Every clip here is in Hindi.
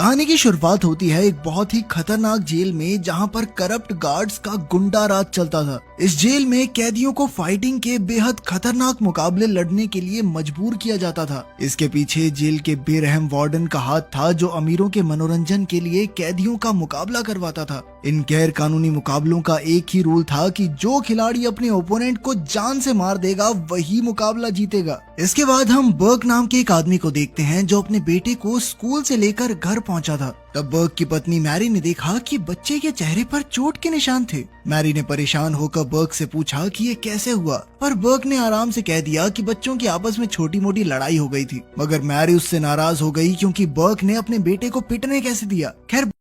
कहानी की शुरुआत होती है एक बहुत ही खतरनाक जेल में, जहां पर करप्ट गार्ड्स का गुंडा राज चलता था। इस जेल में कैदियों को फाइटिंग के बेहद खतरनाक मुकाबले लड़ने के लिए मजबूर किया जाता था। इसके पीछे जेल के बेरहम वार्डन का हाथ था, जो अमीरों के मनोरंजन के लिए कैदियों का मुकाबला करवाता था। इन गैर कानूनी मुकाबलों का एक ही रूल था कि जो खिलाड़ी अपने ओपोनेंट को जान से मार देगा वही मुकाबला जीतेगा। इसके बाद हम बर्क नाम के एक आदमी को देखते हैं, जो अपने बेटे को स्कूल से लेकर घर पहुंचा था। तब बर्क की पत्नी मैरी ने देखा कि बच्चे के चेहरे पर चोट के निशान थे। मैरी ने परेशान होकर बर्क से पूछा कि ये कैसे हुआ, पर बर्क ने आराम से कह दिया कि बच्चों की आपस में छोटी मोटी लड़ाई हो गई थी। मगर मैरी उससे नाराज हो गई क्योंकि बर्क ने अपने बेटे को पिटने कैसे दिया। खैर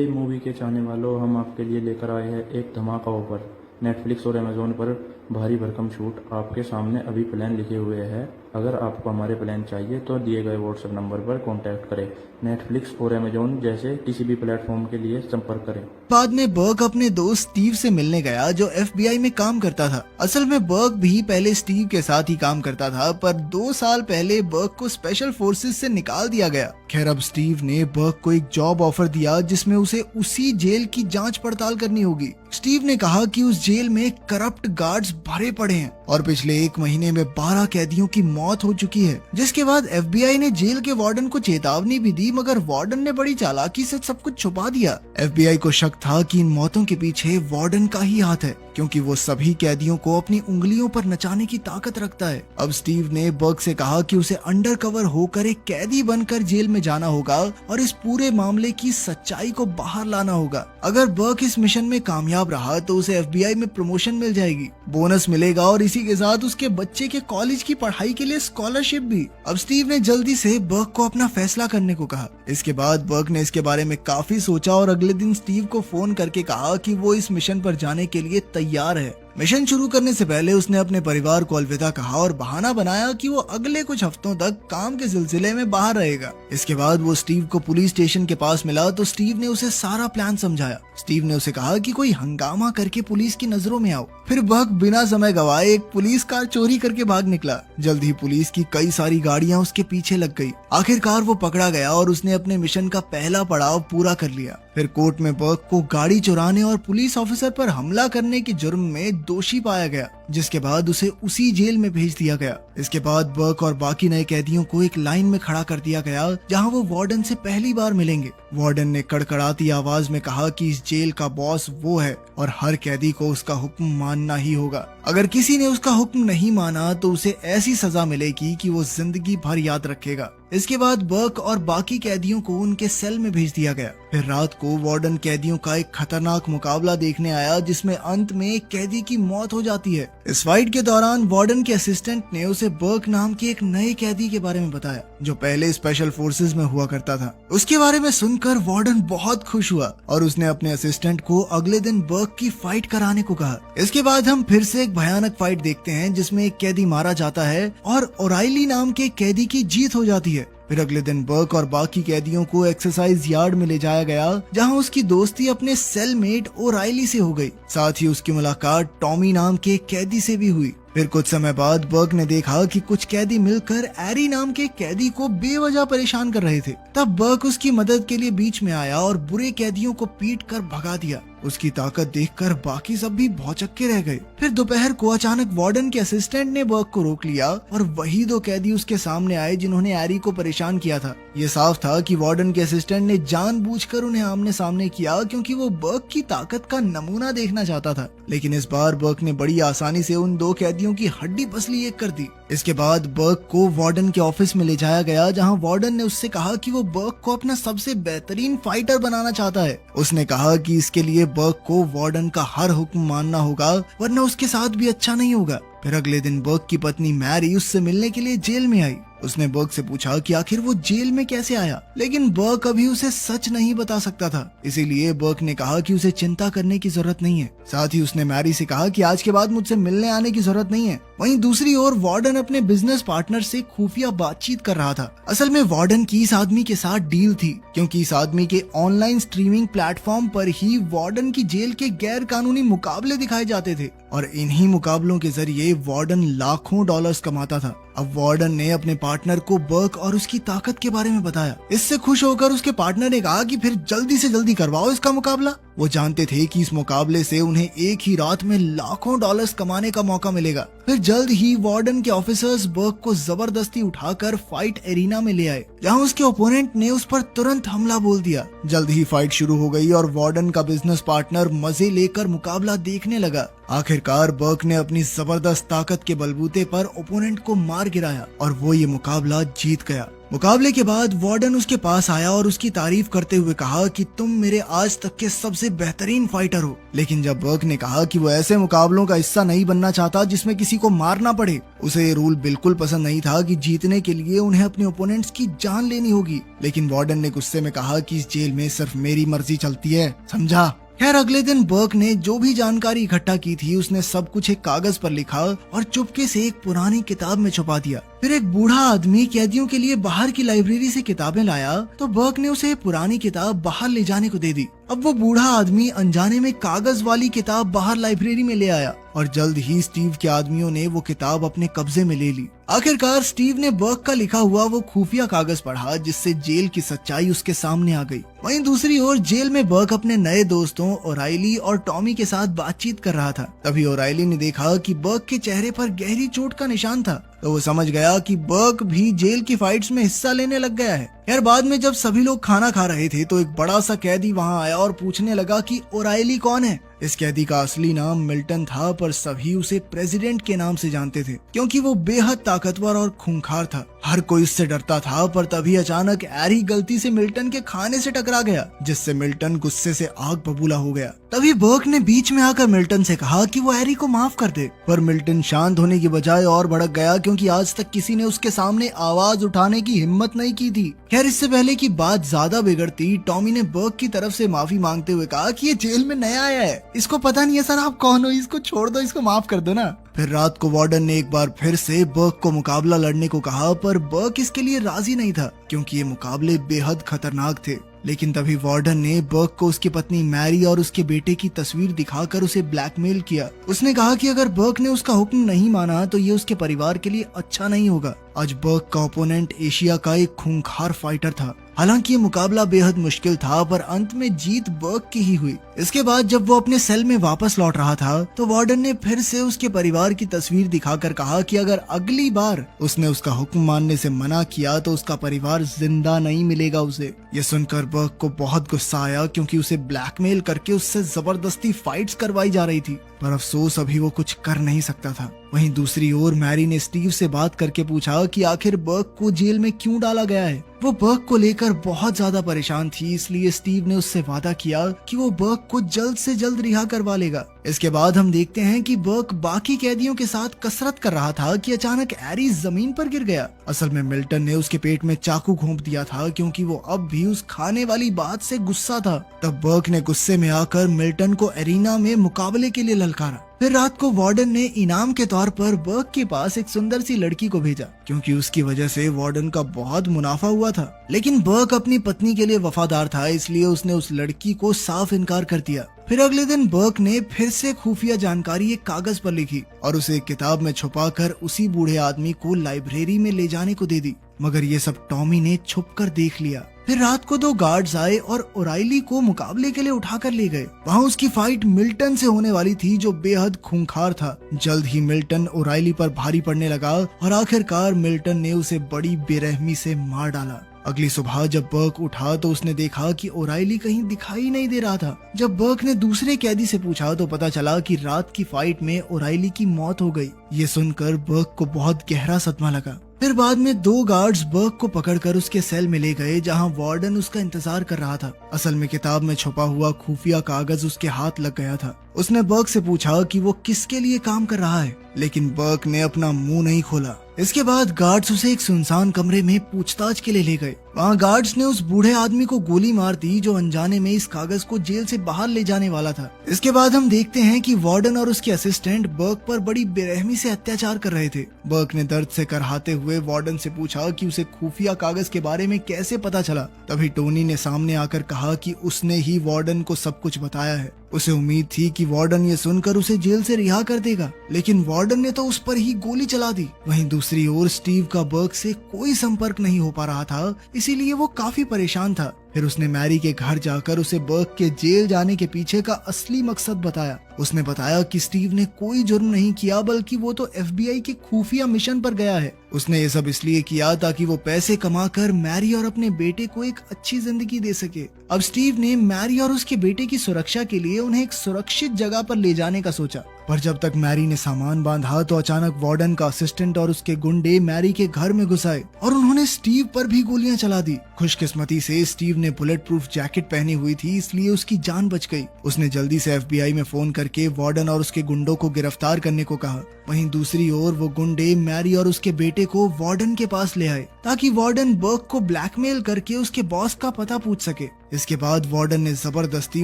मूवी के चाहने वालों, हम आपके लिए लेकर आए हैं एक धमाका ऑफर। नेटफ्लिक्स और अमेजोन पर भारी भरकम छूट आपके सामने अभी प्लान लिखे हुए हैं। अगर आपको हमारे प्लान चाहिए तो दिए गए व्हाट्सएप नंबर पर कांटेक्ट करें। नेटफ्लिक्स और अमेजोन जैसे किसी भी प्लेटफॉर्म के लिए संपर्क करें। बाद में बर्क अपने दोस्त स्टीव से मिलने गया, जो FBI में काम करता था। असल में बर्क भी पहले स्टीव के साथ ही काम करता था, पर 2 साल पहले बर्क को स्पेशल फोर्सेस से निकाल दिया गया। खैर, अब स्टीव ने बर्क को एक जॉब ऑफर दिया, जिसमें उसे उसी जेल की जांच पड़ताल करनी होगी। स्टीव ने कहा कि उस जेल में करप्ट गार्ड्स भरे पड़े हैं और पिछले 1 महीने में 12 कैदियों की मौत हो चुकी है। जिसके बाद FBI ने जेल के वार्डन को चेतावनी भी दी, मगर वार्डन ने बड़ी चालाकी से सब कुछ छुपा दिया। FBI को शक था कि इन मौतों के पीछे वार्डन का ही हाथ है, क्योंकि वो सभी कैदियों को अपनी उंगलियों पर नचाने की ताकत रखता है। अब स्टीव ने बर्क से कहा कि उसे अंडर कवर होकर एक कैदी बनकर जेल में जाना होगा और इस पूरे मामले की सच्चाई को बाहर लाना होगा। अगर बर्क इस मिशन में कामयाब रहा तो उसे FBI में प्रमोशन मिल जाएगी, बोनस मिलेगा और इसी के साथ उसके बच्चे के कॉलेज की पढ़ाई के लिए स्कॉलरशिप भी। अब स्टीव ने जल्दी से बर्क को अपना फैसला करने को कहा। इसके बाद बर्क ने इसके बारे में काफी सोचा और अगले दिन स्टीव को फोन करके कहा कि वो इस मिशन पर जाने के लिए तैयार है। मिशन शुरू करने से पहले उसने अपने परिवार को अलविदा कहा और बहाना बनाया कि वो अगले कुछ हफ्तों तक काम के सिलसिले में बाहर रहेगा। इसके बाद वो स्टीव को पुलिस स्टेशन के पास मिला तो स्टीव ने उसे सारा प्लान समझाया। स्टीव ने उसे कहा कि कोई हंगामा करके पुलिस की नजरों में आओ। फिर बर्क बिना समय गवाए एक पुलिस कार चोरी करके भाग निकला। जल्द ही पुलिस की कई सारी गाड़ियां उसके पीछे लग गई। आखिरकार वो पकड़ा गया और उसने अपने मिशन का पहला पड़ाव पूरा कर लिया। फिर कोर्ट में बर्क को गाड़ी चुराने और पुलिस ऑफिसर पर हमला करने के जुर्म में दोषी पाया गया, जिसके बाद उसे उसी जेल में भेज दिया गया। इसके बाद बर्क और बाकी नए कैदियों को एक लाइन में खड़ा कर दिया गया, जहां वो वार्डन से पहली बार मिलेंगे। वार्डन ने कड़कड़ाती आवाज में कहा कि इस जेल का बॉस वो है और हर कैदी को उसका हुक्म मानना ही होगा। अगर किसी ने उसका हुक्म नहीं माना तो उसे ऐसी सजा मिलेगी कि वो जिंदगी भर याद रखेगा। इसके बाद बर्क और बाकी कैदियों को उनके सेल में भेज दिया गया। फिर रात को वार्डन कैदियों का एक खतरनाक मुकाबला देखने आया, जिसमें अंत में एक कैदी की मौत हो जाती है। इस फाइट के दौरान वार्डन के असिस्टेंट ने उसे बर्क नाम के एक नए कैदी के बारे में बताया, जो पहले स्पेशल फोर्सेस में हुआ करता था। उसके बारे में सुनकर वार्डन बहुत खुश हुआ और उसने अपने असिस्टेंट को अगले दिन बर्क की फाइट कराने को कहा। इसके बाद हम फिर से एक भयानक फाइट देखते हैं, जिसमें एक कैदी मारा जाता है और ओराइली नाम के कैदी की जीत हो जाती है। फिर अगले दिन बर्क और बाकी कैदियों को एक्सरसाइज यार्ड में ले जाया गया, जहां उसकी दोस्ती अपने सेलमेट ओराइली से हो गई। साथ ही उसकी मुलाकात टॉमी नाम के कैदी से भी हुई। फिर कुछ समय बाद बर्क ने देखा कि कुछ कैदी मिलकर एरी नाम के कैदी को बेवजह परेशान कर रहे थे। तब बर्क उसकी मदद के लिए बीच में आया और बुरे कैदियों को पीट कर भगा दिया। उसकी ताकत देखकर बाकी सब भी भौचक्के रह गए। फिर दोपहर को अचानक वार्डन के असिस्टेंट ने बर्क को रोक लिया और वही 2 कैदी उसके सामने आए जिन्होंने एरी को परेशान किया था। ये साफ था कि वार्डन के असिस्टेंट ने जानबूझकर उन्हें आमने सामने किया, क्योंकि वो बर्क की ताकत का नमूना देखना चाहता था। लेकिन इस बार बर्क ने बड़ी आसानी से उन 2 कैदियों की हड्डी पसली एक कर दी। इसके बाद बर्क को वार्डन के ऑफिस में ले जाया गया, जहां वार्डन ने उससे कहा कि वो बर्क को अपना सबसे बेहतरीन फाइटर बनाना चाहता है। उसने कहा कि इसके लिए बर्क को वार्डन का हर हुक्म मानना होगा, वरना उसके साथ भी अच्छा नहीं होगा। फिर अगले दिन बर्क की पत्नी मैरी उससे मिलने के लिए जेल में आई। उसने बर्क से पूछा कि आखिर वो जेल में कैसे आया, लेकिन बर्क अभी उसे सच नहीं बता सकता था। इसीलिए बर्क ने कहा कि उसे चिंता करने की जरूरत नहीं है। साथ ही उसने मैरी से कहा कि आज के बाद मुझसे मिलने आने की जरूरत नहीं है, वहीं दूसरी ओर वार्डन अपने बिजनेस पार्टनर से खुफिया बातचीत कर रहा था। असल में वार्डन की इस आदमी के साथ डील थी, क्योंकि इस आदमी के ऑनलाइन स्ट्रीमिंग प्लेटफॉर्म पर ही वार्डन की जेल के गैर कानूनी मुकाबले दिखाए जाते थे और इन्हीं मुकाबलों के जरिए वार्डन लाखों डॉलर्स कमाता था। अब वार्डन ने अपने पार्टनर को बर्क और उसकी ताकत के बारे में बताया। इससे खुश होकर उसके पार्टनर ने कहा कि फिर जल्दी से जल्दी करवाओ इसका मुकाबला। वो जानते थे कि इस मुकाबले से उन्हें एक ही रात में लाखों डॉलर्स कमाने का मौका मिलेगा। फिर जल्द ही वार्डन के ऑफिसर्स बर्क को जबरदस्ती उठाकर फाइट एरिना में ले आए, जहां उसके ओपोनेंट ने उस पर तुरंत हमला बोल दिया। जल्द ही फाइट शुरू हो गई और वार्डन का बिजनेस पार्टनर मजे लेकर मुकाबला देखने लगा। आखिरकार बर्क ने अपनी जबरदस्त ताकत के बलबूते पर ओपोनेंट को मार गिराया और वो ये मुकाबला जीत गया। मुकाबले के बाद वार्डन उसके पास आया और उसकी तारीफ करते हुए कहा कि तुम मेरे आज तक के सबसे बेहतरीन फाइटर हो। लेकिन जब बर्क ने कहा कि वो ऐसे मुकाबलों का हिस्सा नहीं बनना चाहता जिसमें किसी को मारना पड़े, उसे ये रूल बिल्कुल पसंद नहीं था कि जीतने के लिए उन्हें अपने ओपोनेंट्स की जान लेनी होगी। लेकिन वार्डन ने गुस्से में कहा कि इस जेल में सिर्फ मेरी मर्जी चलती है, समझा। खैर अगले दिन बर्क ने जो भी जानकारी इकट्ठा की थी उसने सब कुछ एक कागज पर लिखा और चुपके से एक पुरानी किताब में छुपा दिया। फिर एक बूढ़ा आदमी कैदियों के लिए बाहर की लाइब्रेरी से किताबें लाया तो बर्क ने उसे पुरानी किताब बाहर ले जाने को दे दी। अब वो बूढ़ा आदमी अनजाने में कागज वाली किताब बाहर लाइब्रेरी में ले आया और जल्द ही स्टीव के आदमियों ने वो किताब अपने कब्जे में ले ली। आखिरकार स्टीव ने बर्क का लिखा हुआ वो खुफिया कागज पढ़ा, जिससे जेल की सच्चाई उसके सामने आ गई। वहीं दूसरी ओर जेल में बर्क अपने नए दोस्तों ओराइली और टॉमी के साथ बातचीत कर रहा था। तभी ओराइली ने देखा कि बर्क के चेहरे पर गहरी चोट का निशान था, तो वो समझ गया कि बर्क भी जेल की फाइट्स में हिस्सा लेने लग गया है। यार बाद में जब सभी लोग खाना खा रहे थे तो एक बड़ा सा कैदी वहाँ आया और पूछने लगा कि ओराइली कौन है। इस कैदी का असली नाम मिल्टन था, पर सभी उसे प्रेसिडेंट के नाम से जानते थे क्योंकि वो बेहद ताकतवर और खूंखार था। हर कोई उससे डरता था, पर तभी अचानक एरी गलती से मिल्टन के खाने से टकरा गया, जिससे मिल्टन गुस्से से आग बबूला हो गया। तभी बर्क ने बीच में आकर मिल्टन से कहा कि वो एरी को माफ कर दे, पर मिल्टन शांत होने की बजाय और भड़क गया क्योंकि आज तक किसी ने उसके सामने आवाज उठाने की हिम्मत नहीं की थी। खैर इससे पहले कि बात ज्यादा बिगड़ती, टॉमी ने बर्क की तरफ से माफी मांगते हुए कहा कि ये जेल में नया आया है, इसको पता नहीं है सर आप कौन हो, इसको छोड़ दो, इसको माफ कर दो ना। फिर रात को वार्डन ने एक बार फिर से बर्क को मुकाबला लड़ने को कहा, पर बर्क इसके लिए राजी नहीं था क्योंकि ये मुकाबले बेहद खतरनाक थे। लेकिन तभी वार्डन ने बर्क को उसकी पत्नी मैरी और उसके बेटे की तस्वीर दिखाकर उसे ब्लैकमेल किया। उसने कहा कि अगर बर्क ने उसका हुक्म नहीं माना तो ये उसके परिवार के लिए अच्छा नहीं होगा। आज बर्क का ओपोनेंट एशिया का एक खूंखार फाइटर था। हालांकि ये मुकाबला बेहद मुश्किल था, पर अंत में जीत बर्क की ही हुई। इसके बाद जब वो अपने सेल में वापस लौट रहा था तो वार्डन ने फिर से उसके परिवार की तस्वीर दिखाकर कहा कि अगर अगली बार उसने उसका हुक्म मानने से मना किया तो उसका परिवार जिंदा नहीं मिलेगा उसे। ये सुनकर बर्क को बहुत गुस्सा आया क्योंकि उसे ब्लैकमेल करके उससे जबरदस्ती फाइट्स करवाई जा रही थी, पर अफसोस अभी वो कुछ कर नहीं सकता था। वहीं दूसरी ओर मैरी ने स्टीव से बात करके पूछा कि आखिर बर्क को जेल में क्यों डाला गया है। वो बर्क को लेकर बहुत ज्यादा परेशान थी, इसलिए स्टीव ने उससे वादा किया कि वो बर्क को जल्द से जल्द रिहा करवा लेगा। इसके बाद हम देखते हैं कि बर्क बाकी कैदियों के साथ कसरत कर रहा था कि अचानक एरी जमीन पर गिर गया। असल में मिल्टन ने उसके पेट में चाकू घोंप दिया था क्योंकि वो अब भी उस खाने वाली बात से गुस्सा था। तब बर्क ने गुस्से में आकर मिल्टन को एरिना में मुकाबले के लिए ललकारा। फिर रात को वार्डन ने इनाम के तौर पर बर्क के पास एक सुंदर सी लड़की को भेजा क्योंकि उसकी वजह से वार्डन का बहुत मुनाफा हुआ था। लेकिन बर्क अपनी पत्नी के लिए वफादार था, इसलिए उसने उस लड़की को साफ इनकार कर दिया। फिर अगले दिन बर्क ने फिर से खुफिया जानकारी एक कागज पर लिखी और उसे एक किताब में छुपाकर उसी बूढ़े आदमी को लाइब्रेरी में ले जाने को दे दी, मगर ये सब टॉमी ने छुपकर देख लिया। फिर रात को 2 गार्ड्स आए और ओराइली को मुकाबले के लिए उठाकर ले गए। वहाँ उसकी फाइट मिल्टन से होने वाली थी जो बेहद खूंखार था। जल्द ही मिल्टन ओराइली पर भारी पड़ने लगा और आखिरकार मिल्टन ने उसे बड़ी बेरहमी से मार डाला। अगली सुबह जब बर्क उठा तो उसने देखा कि ओराइली कहीं दिखाई नहीं दे रहा था। जब बर्क ने दूसरे कैदी से पूछा तो पता चला कि रात की फाइट में ओराइली की मौत हो गई। ये सुनकर बर्क को बहुत गहरा सदमा लगा। फिर बाद में 2 गार्ड्स बर्क को पकड़कर उसके सेल में ले गए जहां वार्डन उसका इंतजार कर रहा था। असल में किताब में छुपा हुआ खुफिया कागज उसके हाथ लग गया था। उसने बर्क से पूछा कि वो किसके लिए काम कर रहा है, लेकिन बर्क ने अपना मुंह नहीं खोला। इसके बाद गार्ड्स उसे एक सुनसान कमरे में पूछताछ के लिए ले गए। वहाँ गार्ड्स ने उस बूढ़े आदमी को गोली मार दी जो अनजाने में इस कागज को जेल से बाहर ले जाने वाला था। इसके बाद हम देखते हैं कि वार्डन और उसके असिस्टेंट बर्क पर बड़ी बेरहमी से अत्याचार कर रहे थे। बर्क ने दर्द से करहाते हुए वार्डन से पूछा कि उसे खुफिया कागज के बारे में कैसे पता चला। तभी टोनी ने सामने आकर कहा कि उसने ही वार्डन को सब कुछ बताया है। उसे उम्मीद थी कि वार्डन ये सुनकर उसे जेल से रिहा कर देगा, लेकिन वार्डन ने तो उस पर ही गोली चला दी। वहीं दूसरी ओर स्टीव का बर्क से कोई संपर्क नहीं हो पा रहा था, इसीलिए वो काफी परेशान था। फिर उसने मैरी के घर जाकर उसे बर्क के जेल जाने के पीछे का असली मकसद बताया। उसने बताया कि स्टीव ने कोई जुर्म नहीं किया, बल्कि वो तो FBI के खुफिया मिशन पर गया है। उसने ये सब इसलिए किया ताकि वो पैसे कमाकर मैरी और अपने बेटे को एक अच्छी जिंदगी दे सके। अब स्टीव ने मैरी और उसके बेटे की सुरक्षा के लिए उन्हें एक सुरक्षित जगह पर ले जाने का सोचा। पर जब तक मैरी ने सामान बांधा तो अचानक वार्डन का असिस्टेंट और उसके गुंडे मैरी के घर में घुस आए और उन्होंने स्टीव पर भी गोलियां चला दी। खुशकिस्मती से स्टीव ने बुलेट प्रूफ जैकेट पहनी हुई थी, इसलिए उसकी जान बच गई। उसने जल्दी से FBI में फोन करके वार्डन और उसके गुंडों को गिरफ्तार करने को कहा। वहीं दूसरी ओर वो गुंडे मैरी और उसके बेटे को वार्डन के पास ले आए ताकि वार्डन बर्क को ब्लैकमेल करके उसके बॉस का पता पूछ सके। इसके बाद वार्डन ने जबरदस्ती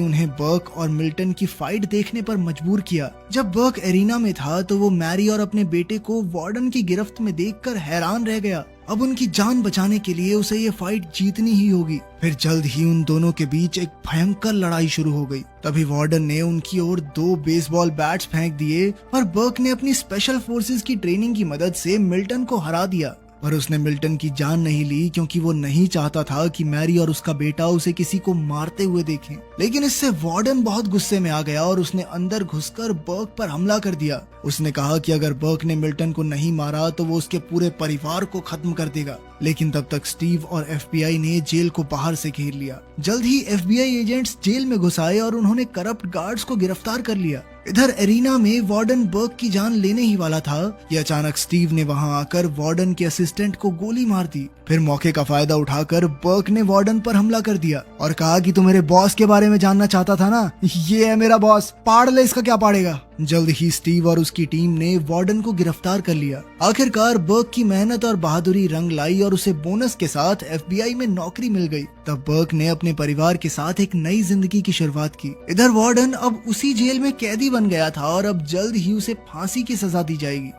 उन्हें बर्क और मिल्टन की फाइट देखने पर मजबूर किया। जब बर्क एरिना में था तो वो मैरी और अपने बेटे को वार्डन की गिरफ्त में देखकर हैरान रह गया। अब उनकी जान बचाने के लिए उसे ये फाइट जीतनी ही होगी। फिर जल्द ही उन दोनों के बीच एक भयंकर लड़ाई शुरू हो गई। तभी वार्डन ने उनकी ओर 2 बेसबॉल बैट्स फेंक दिए और बर्क ने अपनी स्पेशल फोर्सेस की ट्रेनिंग की मदद से मिल्टन को हरा दिया। पर उसने मिल्टन की जान नहीं ली, क्योंकि वो नहीं चाहता था कि मैरी और उसका बेटा उसे किसी को मारते हुए देखें। लेकिन इससे वार्डन बहुत गुस्से में आ गया और उसने अंदर घुसकर बर्क पर हमला कर दिया। उसने कहा कि अगर बर्क ने मिल्टन को नहीं मारा तो वो उसके पूरे परिवार को खत्म कर देगा। लेकिन तब तक स्टीव और FBI ने जेल को बाहर से घेर लिया। जल्द ही FBI एजेंट्स जेल में घुस आए और उन्होंने करप्ट गार्ड्स को गिरफ्तार कर लिया। इधर एरिना में वार्डन बर्क की जान लेने ही वाला था कि अचानक स्टीव ने वहां आकर वार्डन के असिस्टेंट को गोली मार दी। फिर मौके का फायदा उठाकर बर्क ने वार्डन पर हमला कर दिया और कहा कि तू मेरे बॉस के बारे में जानना चाहता था ना, ये है मेरा बॉस, पाड़ ले इसका क्या पाड़ेगा। जल्द ही स्टीव और उसकी टीम ने वार्डन को गिरफ्तार कर लिया। आखिरकार बर्क की मेहनत और बहादुरी रंग लाई और उसे बोनस के साथ FBI में नौकरी मिल गई। तब बर्क ने अपने परिवार के साथ एक नई जिंदगी की शुरुआत की। इधर वार्डन अब उसी जेल में कैदी बन गया था और अब जल्द ही उसे फांसी की सजा दी जाएगी।